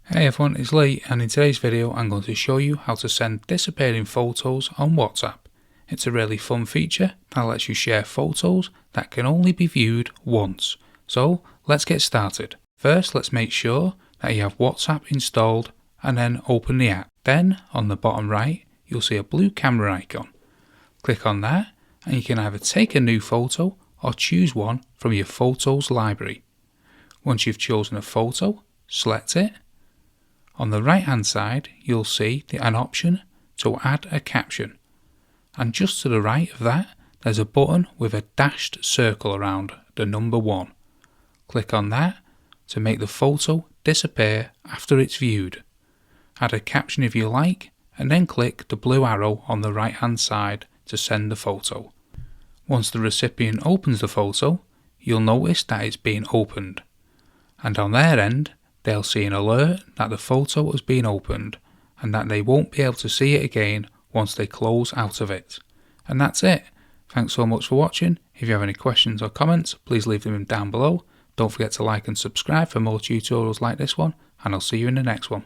Hey everyone, it's Lee, and in today's video I'm going to show you how to send disappearing photos on WhatsApp. It's a really fun feature that lets you share photos that can only be viewed once. So let's get started. First, let's make sure that you have WhatsApp installed and then open the app. Then on the bottom right you'll see a blue camera icon. Click on that and you can either take a new photo or choose one from your photos library. Once you've chosen a photo, select it. On the right hand side you'll see an option to add a caption, and just to the right of that there's a button with a dashed circle around the number 1. Click on that to make the photo disappear after it's viewed. Add a caption if you like, and then click the blue arrow on the right hand side to send the photo. Once the recipient opens the photo, you'll notice that it's been opened, and on their end they'll see an alert that the photo has been opened and that they won't be able to see it again once they close out of it. And that's it. Thanks so much for watching. If you have any questions or comments, please leave them down below. Don't forget to like and subscribe for more tutorials like this one, and I'll see you in the next one.